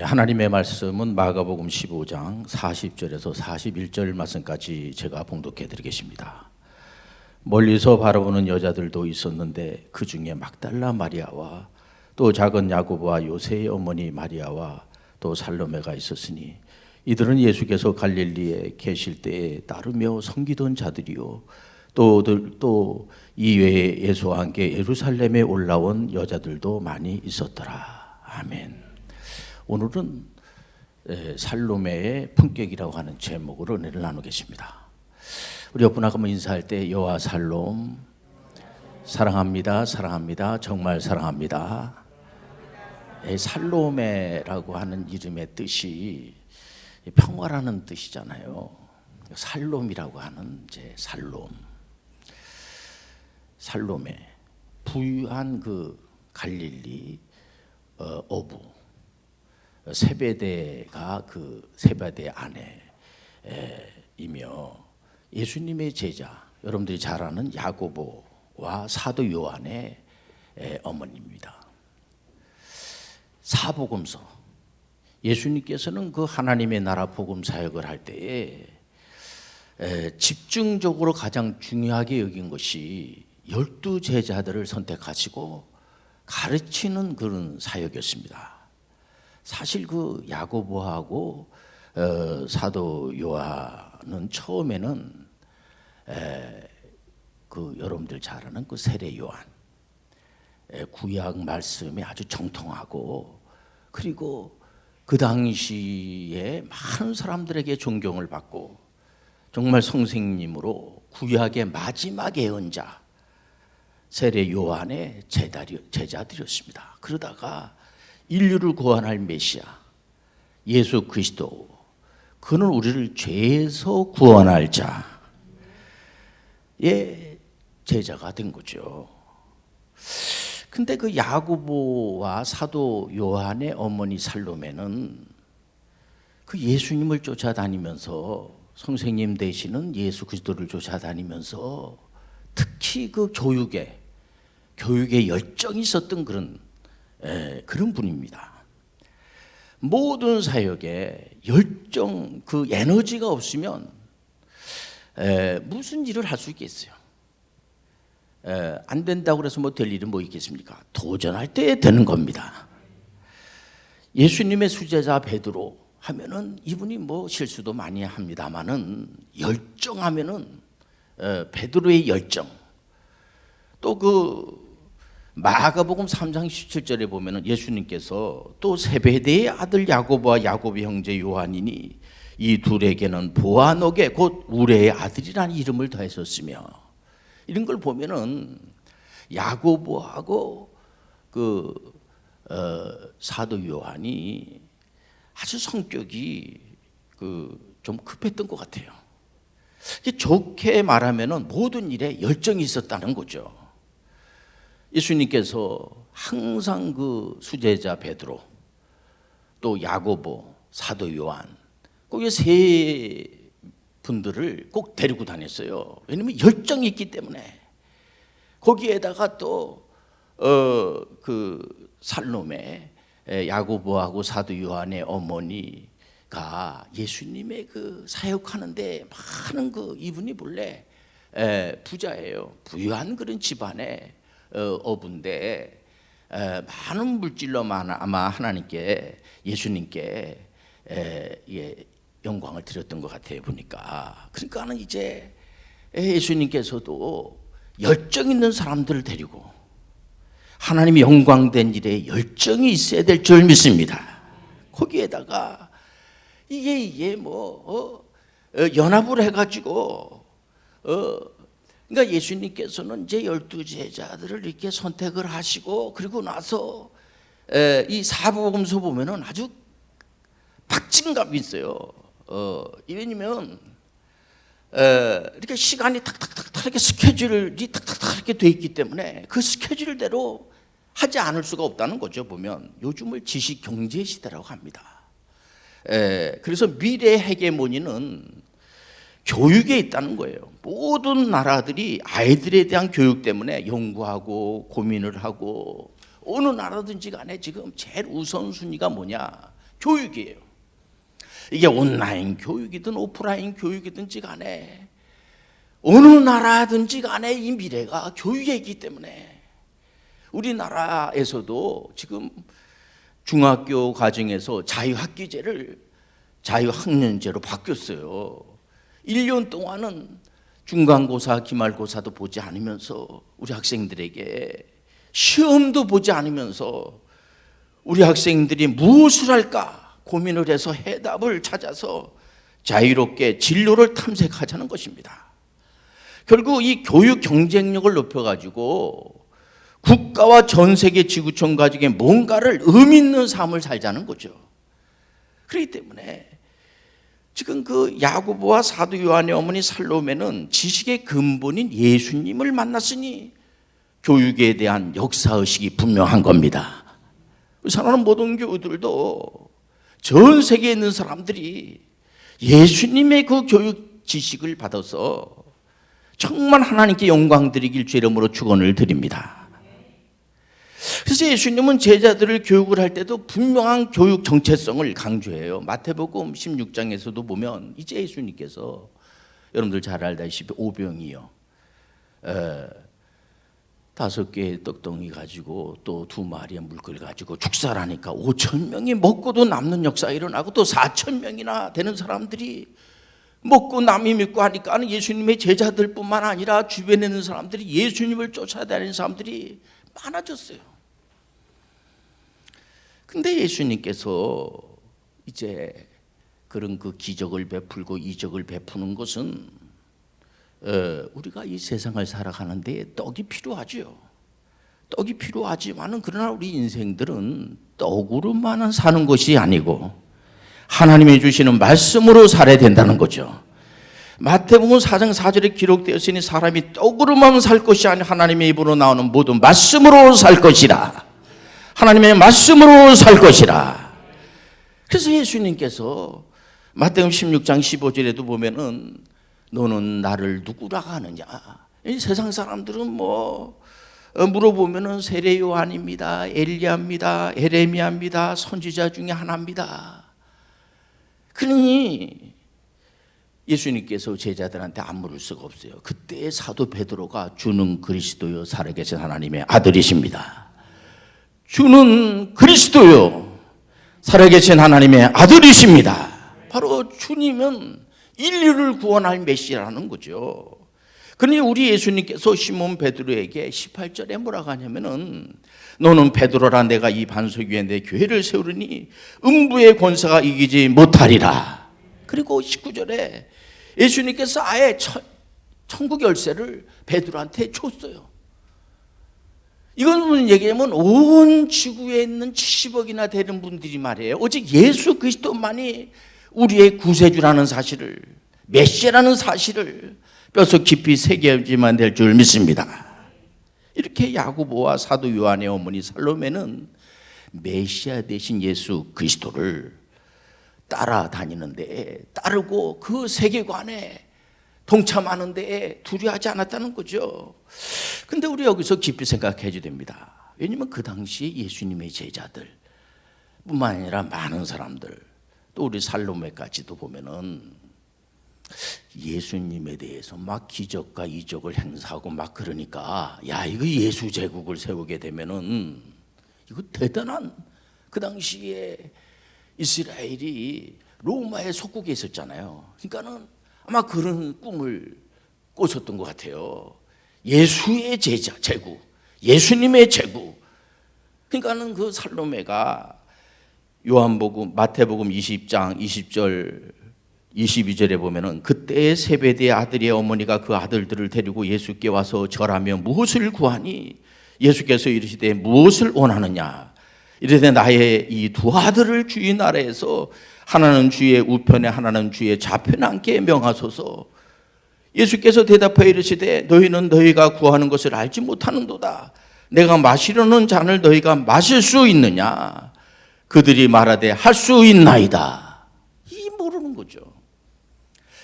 하나님의 말씀은 마가복음 15장 40절에서 41절 말씀까지 제가 봉독해 드리겠습니다. 멀리서 바라보는 여자들도 있었는데 그 중에 막달라 마리아와 또 작은 야고보와 요새의 어머니 마리아와 또 살로메가 있었으니 이들은 예수께서 갈릴리에 계실 때에 따르며 섬기던 자들이요 또 이외에 예수와 함께 예루살렘에 올라온 여자들도 많이 있었더라. 아멘. 오늘은 살로메의 품격이라고 하는 제목으로 은혜를 나누겠습니다. 우리 옆분하고 한번 인사할 때 여호와 살롬, 사랑합니다, 사랑합니다, 정말 사랑합니다. 살로메라고 하는 이름의 뜻이 평화라는 뜻이잖아요. 살롬이라고 하는 살로메, 부유한 그 갈릴리 어부 세베대가 그 세베대 아내이며 예수님의 제자, 여러분들이 잘 아는 야고보와 사도 요한의 어머니입니다. 사복음서, 예수님께서는 그 하나님의 나라 복음 사역을 할 때에 집중적으로 가장 중요하게 여긴 것이 12 제자들을 선택하시고 가르치는 그런 사역이었습니다. 사실 그 야고보하고 사도 요한은 처음에는 그 여러분들 잘 아는 그 세례 요한, 구약 말씀에 아주 정통하고 그리고 그 당시에 많은 사람들에게 존경을 받고 정말 선생님으로 구약의 마지막 예언자 세례 요한의 제자들이었습니다. 그러다가 인류를 구원할 메시아 예수 그리스도, 그는 우리를 죄에서 구원할 자의 제자가 된 거죠. 근데 그 야고보와 사도 요한의 어머니 살로메는 그 예수님을 쫓아다니면서 선생님 되시는 예수 그리스도를 쫓아다니면서 특히 그 교육에 열정이 있었던 그런 분입니다. 모든 사역에 열정, 그 에너지가 없으면 무슨 일을 할 수 있겠어요? 안 된다고 해서 뭐 될 일은 뭐 있겠습니까? 도전할 때 되는 겁니다. 예수님의 수제자 베드로 하면은 이분이 뭐 실수도 많이 합니다만은 열정하면은 베드로의 열정, 또 그 마가복음 3장 17절에 보면은 예수님께서 또 세베대의 아들 야고보와 야고보의 형제 요한이니 이 둘에게는 보아노게 곧 우레의 아들이라는 이름을 더했었으며, 이런 걸 보면은 야고보하고 그 사도 요한이 아주 성격이 좀 급했던 것 같아요. 좋게 말하면은 모든 일에 열정이 있었다는 거죠. 예수님께서 항상 그 수제자 베드로, 또 야고보, 사도 요한, 꼭 이 세 분들을 꼭 데리고 다녔어요. 왜냐면 열정이 있기 때문에. 거기에다가 또 그 살로메, 야고보하고 사도 요한의 어머니가 예수님의 그 사역하는데 많은 이분이 본래 부자예요. 부유한 그런 집안의 어부인데 많은 물질로 아마 하나님께, 예수님께 영광을 드렸던 것 같아요, 보니까. 그러니까는 이제 예수님께서도 열정 있는 사람들을 데리고 하나님이 영광된 일에 열정이 있어야 될 줄 믿습니다. 거기에다가 이게 연합을 해가지고 그러니까 예수님께서는 이제 12 제자들을 이렇게 선택을 하시고, 그리고 나서 이 사복음서 보면은 아주 박진감이 있어요. 왜냐면 이렇게 시간이 탁탁탁 이렇게 스케줄이 탁탁탁 이렇게 돼 있기 때문에 그 스케줄대로 하지 않을 수가 없다는 거죠. 보면 요즘을 지식 경제 시대라고 합니다. 그래서 미래 헤게모니는 교육에 있다는 거예요. 모든 나라들이 아이들에 대한 교육 때문에 연구하고 고민을 하고, 어느 나라든지 간에 지금 제일 우선순위가 뭐냐? 교육이에요. 이게 온라인 교육이든 오프라인 교육이든지 간에 어느 나라든지 간에 이 미래가 교육에 있기 때문에 우리나라에서도 지금 중학교 과정에서 자유학기제를 자유학년제로 바뀌었어요. 1년 동안은 중간고사, 기말고사도 보지 않으면서 우리 학생들에게 시험도 보지 않으면서 우리 학생들이 무엇을 할까 고민을 해서 해답을 찾아서 자유롭게 진로를 탐색하자는 것입니다. 결국 이 교육 경쟁력을 높여가지고 국가와 전 세계 지구촌 가족에 뭔가를 의미 있는 삶을 살자는 거죠. 그렇기 때문에 지금 그 야고보와 사도 요한의 어머니 살로메는 지식의 근본인 예수님을 만났으니 교육에 대한 역사의식이 분명한 겁니다. 사랑하는 모든 교우들도 전 세계에 있는 사람들이 예수님의 그 교육 지식을 받아서 정말 하나님께 영광 드리길 주 이름으로 축원을 드립니다. 그래서 예수님은 제자들을 교육을 할 때도 분명한 교육 정체성을 강조해요. 마태복음 16장에서도 보면 이제 예수님께서 여러분들 잘 알다시피 오병이요 5개의 떡덩이 가지고 또 2마리의 물고기 가지고 축사하니까 5,000명이 먹고도 남는 역사가 일어나고 또 4,000명이나 되는 사람들이 먹고 남이 믿고 하니까 예수님의 제자들뿐만 아니라 주변에 있는 사람들이 예수님을 쫓아다니는 사람들이 많아졌어요. 근데 예수님께서 이제 그런 그 기적을 베풀고 이적을 베푸는 것은 우리가 이 세상을 살아가는데 떡이 필요하죠. 떡이 필요하지만은 그러나 우리 인생들은 떡으로만 사는 것이 아니고 하나님이 주시는 말씀으로 살아야 된다는 거죠. 마태복음 4장 4절에 기록되었으니 사람이 떡으로만 살 것이 아니라 하나님의 입으로 나오는 모든 말씀으로 살 것이라. 하나님의 말씀으로 살 것이라. 그래서 예수님께서 마태복음 16장 15절에도 보면은 너는 나를 누구라고 하느냐. 이 세상 사람들은 물어보면은 세례 요한입니다, 엘리야입니다, 에레미야입니다, 선지자 중에 하나입니다. 그러니 예수님께서 제자들한테 안 물을 수가 없어요. 그때 사도 베드로가 주는 그리스도요 살아계신 하나님의 아들이십니다. 주는 그리스도요 살아계신 하나님의 아들이십니다. 바로 주님은 인류를 구원할 메시아라는 거죠. 그러니 우리 예수님께서 시몬 베드로에게 18절에 뭐라고 하냐면은 너는 베드로라 내가 이 반석 위에 내 교회를 세우리니 음부의 권세가 이기지 못하리라. 그리고 19절에 예수님께서 아예 천국 열쇠를 베드로한테 줬어요. 이건 무슨 얘기냐면 온 지구에 있는 70억이나 되는 분들이 말이에요. 오직 예수 그리스도만이 우리의 구세주라는 사실을, 메시아라는 사실을 뼛속 깊이 새겨야지만 될 줄 믿습니다. 이렇게 야고보와 사도 요한의 어머니 살로메는 메시아 대신 예수 그리스도를 따라다니는데, 따르고 그 세계관에 동참하는 데 두려워하지 않았다는 거죠. 근데 우리 여기서 깊이 생각해야 됩니다. 왜냐면 그 당시 예수님의 제자들 뿐만 아니라 많은 사람들, 또 우리 살로메까지도 보면은 예수님에 대해서 막 기적과 이적을 행사하고 막 그러니까 야 이거 예수 제국을 세우게 되면은 이거 대단한, 그 당시에 이스라엘이 로마의 속국에 있었잖아요. 그러니까는 아마 그런 꿈을 꿨었던 것 같아요. 예수의 제자 제국, 예수님의 제국. 그러니까는 그 살로메가 요한복음 마태복음 20장 20절 22절에 보면은 그때의 세베대의 아들의 어머니가 그 아들들을 데리고 예수께 와서 절하며 무엇을 구하니 예수께서 이르시되 무엇을 원하느냐 이르되 나의 이 두 아들을 주의 나라에서 하나는 주의 우편에 하나는 주의 좌편에 앉게 명하소서. 예수께서 대답하여 이르시되 너희는 너희가 구하는 것을 알지 못하는도다. 내가 마시려는 잔을 너희가 마실 수 있느냐. 그들이 말하되 할 수 있나이다. 이 모르는 거죠.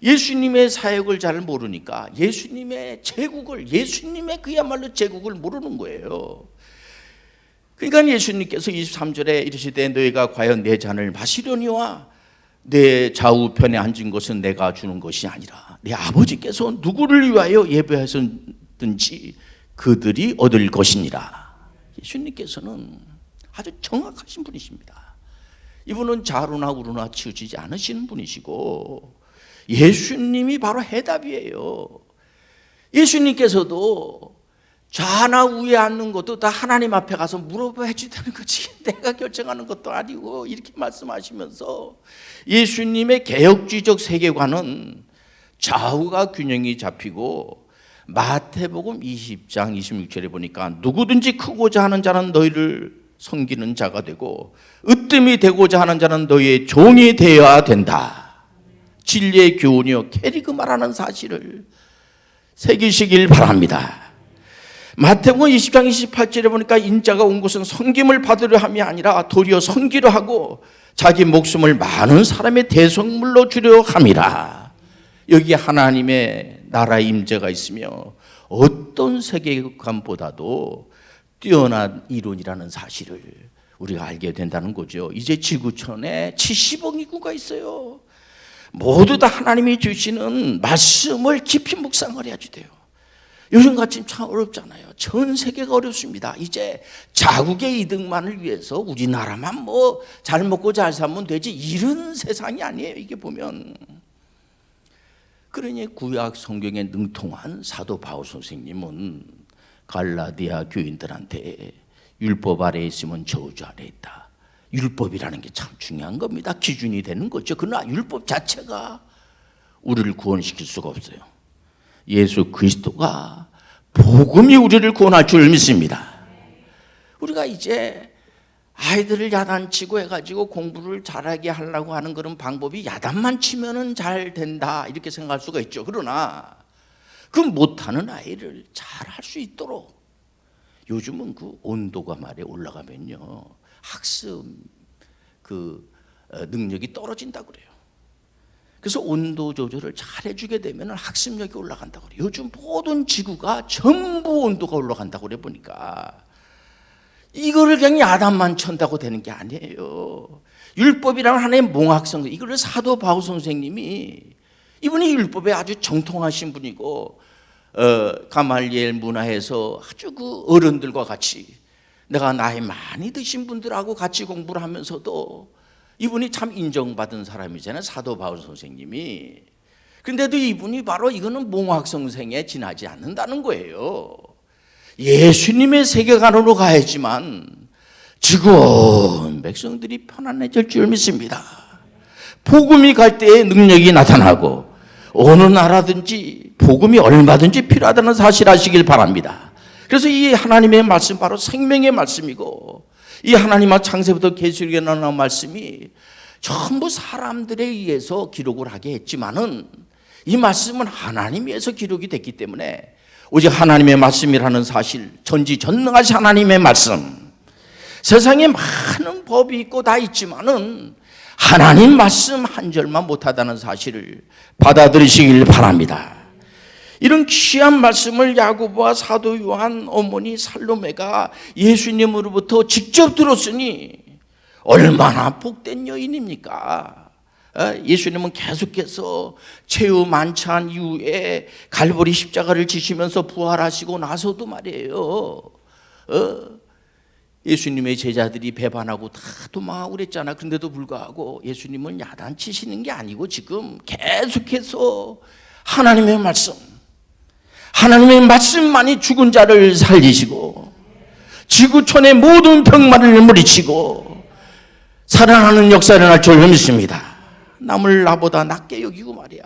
예수님의 사역을 잘 모르니까 예수님의 제국을, 예수님의 그야말로 제국을 모르는 거예요. 그러니까 예수님께서 23절에 이르시되 너희가 과연 내 잔을 마시려니와 내 좌우편에 앉은 것은 내가 주는 것이 아니라 내 아버지께서 누구를 위하여 예배하셨든지 그들이 얻을 것이니라. 예수님께서는 아주 정확하신 분이십니다. 이분은 좌로나 우로나 치우치지 않으시는 분이시고 예수님이 바로 해답이에요. 예수님께서도 좌나 우에 앉는 것도 다 하나님 앞에 가서 물어봐 주다는 거지 내가 결정하는 것도 아니고 이렇게 말씀하시면서 예수님의 개혁주의적 세계관은 좌우가 균형이 잡히고 마태복음 20장 26절에 보니까 누구든지 크고자 하는 자는 너희를 섬기는 자가 되고 으뜸이 되고자 하는 자는 너희의 종이 되어야 된다. 진리의 교훈이요 캐리그마라는 사실을 새기시길 바랍니다. 마태복음 20장 28절에 보니까 인자가 온 것은 섬김을 받으려 함이 아니라 도리어 섬기려 하고 자기 목숨을 많은 사람의 대속물로 주려 함이라. 여기 하나님의 나라의 임재가 있으며 어떤 세계관보다도 뛰어난 이론이라는 사실을 우리가 알게 된다는 거죠. 이제 지구촌에 70억 인구가 있어요. 모두 다 하나님이 주시는 말씀을 깊이 묵상을 해야지 돼요. 요즘같이 참 어렵잖아요. 전 세계가 어렵습니다. 이제 자국의 이득만을 위해서 우리나라만 뭐 잘 먹고 잘 살면 되지 이런 세상이 아니에요. 이게 보면. 그러니 구약 성경에 능통한 사도 바울 선생님은 갈라디아 교인들한테 율법 아래에 있으면 저주 아래에 있다. 율법이라는 게 참 중요한 겁니다. 기준이 되는 거죠. 그러나 율법 자체가 우리를 구원시킬 수가 없어요. 예수 그리스도가 복음이 우리를 구원할 줄 믿습니다. 우리가 이제 아이들을 야단치고 해가지고 공부를 잘하게 하려고 하는 그런 방법이 야단만 치면은 잘 된다 이렇게 생각할 수가 있죠. 그러나 그 못하는 아이를 잘 할 수 있도록 요즘은 그 온도가 말에 올라가면요 학습 능력이 떨어진다고 그래요. 그래서 온도 조절을 잘 해주게 되면 학습력이 올라간다고 그래요. 요즘 모든 지구가 전부 온도가 올라간다고 그래 보니까 이거를 그냥 야단만 천다고 되는 게 아니에요. 율법이라는 하나의 몽학성, 이거를 사도 바울 선생님이 이분이 율법에 아주 정통하신 분이고 가말리엘 문화에서 아주 그 어른들과 같이 내가 나이 많이 드신 분들하고 같이 공부를 하면서도 이분이 참 인정받은 사람이잖아요. 사도 바울 선생님이. 근데도 이분이 바로 이거는 몽학성생에 지나지 않는다는 거예요. 예수님의 세계관으로 가야지만 지구온 백성들이 편안해질 줄 믿습니다. 복음이 갈 때에 능력이 나타나고 어느 나라든지 복음이 얼마든지 필요하다는 사실 아시길 바랍니다. 그래서 이 하나님의 말씀 바로 생명의 말씀이고 이 하나님의 창세부터 계시록에 나오는 말씀이 전부 사람들에 의해서 기록을 하게 했지만은 이 말씀은 하나님에 의해서 기록이 됐기 때문에 오직 하나님의 말씀이라는 사실, 전지전능하신 하나님의 말씀, 세상에 많은 법이 있고 다 있지만은 하나님 말씀 한 절만 못하다는 사실을 받아들이시길 바랍니다. 이런 귀한 말씀을 야고보와 사도 요한 어머니 살로메가 예수님으로부터 직접 들었으니 얼마나 복된 여인입니까? 예수님은 계속해서 최후 만찬 이후에 갈보리 십자가를 지시면서 부활하시고 나서도 말이에요. 예수님의 제자들이 배반하고 다 도망하고 그랬잖아. 그런데도 불구하고 예수님은 야단치시는 게 아니고 지금 계속해서 하나님의 말씀만이 죽은 자를 살리시고 지구촌의 모든 병마를 물리치고 살아나는 역사를 할 줄 믿습니다. 남을 나보다 낮게 여기고 말이야.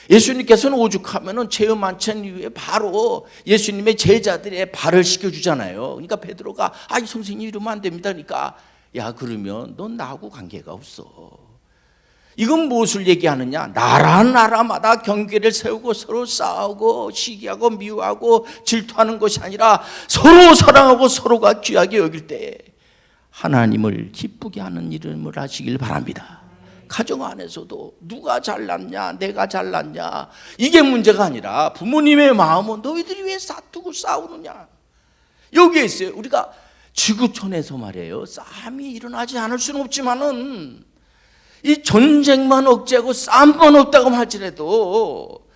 예수님께서는 오죽하면은 체험 만찬 이후에 바로 예수님의 제자들의 발을 씻겨주잖아요. 그러니까 베드로가 이 선생님 이러면 안 됩니다. 그러니까 야 그러면 넌 나하고 관계가 없어. 이건 무엇을 얘기하느냐? 나라마다 경계를 세우고 서로 싸우고 시기하고 미워하고 질투하는 것이 아니라 서로 사랑하고 서로가 귀하게 여길 때 하나님을 기쁘게 하는 이름을 하시길 바랍니다. 가정 안에서도 누가 잘났냐 내가 잘났냐 이게 문제가 아니라 부모님의 마음은 너희들이 왜 싸우느냐 여기에 있어요. 우리가 지구촌에서 말이에요, 싸움이 일어나지 않을 수는 없지만은 이 전쟁만 억제하고 싸움만 없다고 할지라도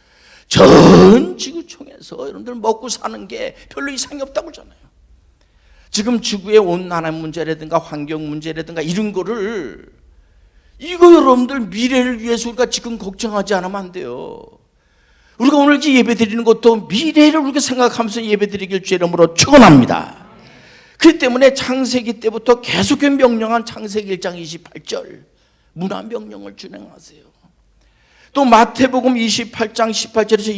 전 지구촌에서 여러분들 먹고 사는 게 별로 이상이 없다고 하잖아요. 지금 지구의 온난화 문제라든가 환경 문제라든가 이런 거를, 이거 여러분들 미래를 위해서 우리가 지금 걱정하지 않으면 안 돼요. 우리가 오늘 이렇게 예배 드리는 것도 미래를 우리가 생각하면서 예배 드리길 주의 이름으로 축원합니다. 그렇기 때문에 창세기 때부터 계속 명령한 창세기 1장 28절 문화 명령을 준행하세요. 또 마태복음 28장 18절에서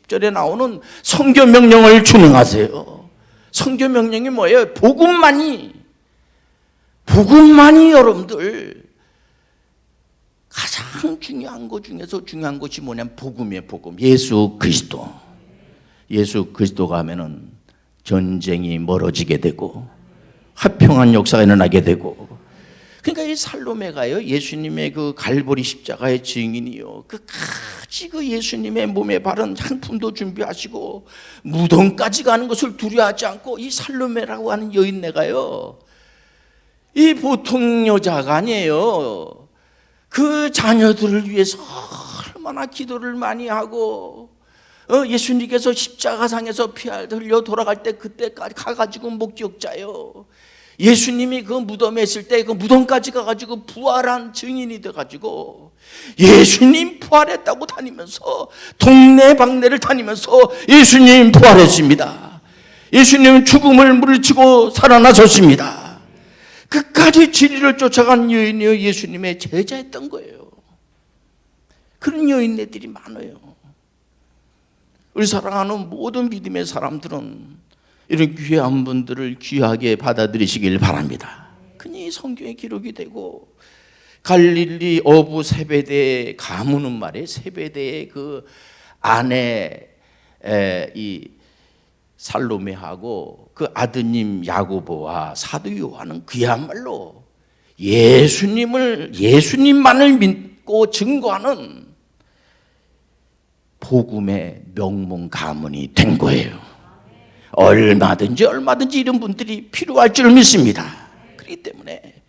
20절에 나오는 선교 명령을 준행하세요. 선교 명령이 뭐예요? 복음만이 여러분들 가장 중요한 것 중에서 중요한 것이 뭐냐면 복음이에요. 복음. 예수 그리스도. 예수 그리스도가 하면은 전쟁이 멀어지게 되고 화평한 역사가 일어나게 되고. 그러니까 이 살로메가요, 예수님의 그 갈보리 십자가의 증인이요, 끝까지 그 예수님의 몸에 바른 향품도 준비하시고 무덤까지 가는 것을 두려워하지 않고, 이 살로메라고 하는 여인네가요, 이 보통 여자가 아니에요. 그 자녀들을 위해서 얼마나 기도를 많이 하고, 예수님께서 십자가상에서 피 흘려 돌아갈 때 그때까지 가가지고 목격자요. 예수님이 그 무덤에 있을 때 그 무덤까지 가가지고 부활한 증인이 돼가지고 예수님 부활했다고 다니면서 동네 방네를 다니면서 예수님 부활했습니다. 예수님은 죽음을 물리치고 살아나셨습니다. 끝까지 진리를 쫓아간 여인이요, 예수님의 제자였던 거예요. 그런 여인네들이 많아요. 우리 사랑하는 모든 믿음의 사람들은 이런 귀한 분들을 귀하게 받아들이시길 바랍니다. 그니 성경에 기록이 되고, 갈릴리 어부 세베대의 가문은 말이에요, 세베대의 그 아내 이 살로메하고 그 아드님 야고보와 사도 요한은 그야말로 예수님만을 믿고 증거하는 복음의 명문 가문이 된 거예요. 얼마든지 이런 분들이 필요할 줄 믿습니다. 그렇기 때문에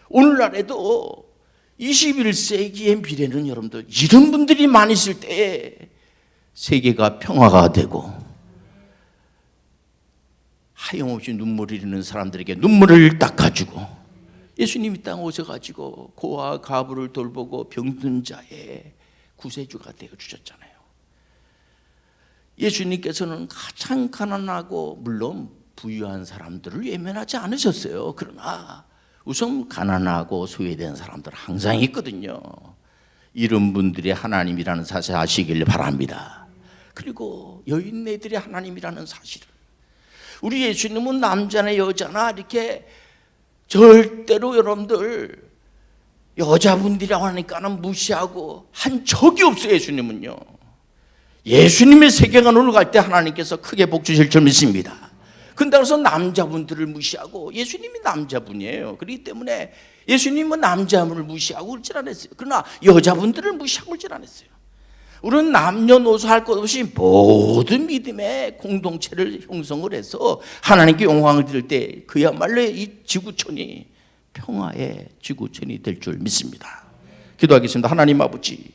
오늘날에도 21세기의 미래는 여러분들 이런 분들이 많이 있을 때에 세계가 평화가 되고, 하염없이 눈물을 흘리는 사람들에게 눈물을 닦아주고, 예수님이 땅에 오셔가지고 고아 가부를 돌보고 병든 자의 구세주가 되어주셨잖아요. 예수님께서는 가장 가난하고 물론 부유한 사람들을 외면하지 않으셨어요. 그러나 우선 가난하고 소외된 사람들 항상 있거든요. 이런 분들이 하나님이라는 사실 아시길 바랍니다. 그리고 여인네들이 하나님이라는 사실을, 우리 예수님은 남자나 여자나 이렇게 절대로 여러분들 여자분들이라고 하니까는 무시하고 한 적이 없어요. 예수님은요, 예수님의 세계관으로 갈 때 하나님께서 크게 복 주실 줄 믿습니다. 근데 그래서 남자분들을 무시하고, 예수님이 남자분이에요. 그렇기 때문에 예수님은 남자분을 무시하고 그러질 않았어요. 그러나 여자분들을 무시하고 그러질 않았어요. 우리는 남녀노소 할 것 없이 모든 믿음의 공동체를 형성을 해서 하나님께 영광을 드릴 때 그야말로 이 지구촌이 평화의 지구촌이 될 줄 믿습니다. 기도하겠습니다. 하나님 아버지,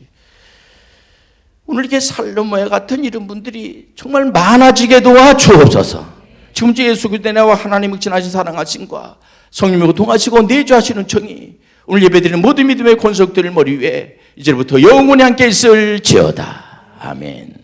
오늘 이렇게 살로메 같은 이런 분들이 정말 많아지게 도와주옵소서. 지금 예수 그리스도의 나와 하나님의 진하신 사랑하심과 성령님과 동하시고 내주하시는 청이 오늘 예배드리는 모든 믿음의 권속들을 머리 위에 이제부터 영원히 함께 있을지어다. 아멘.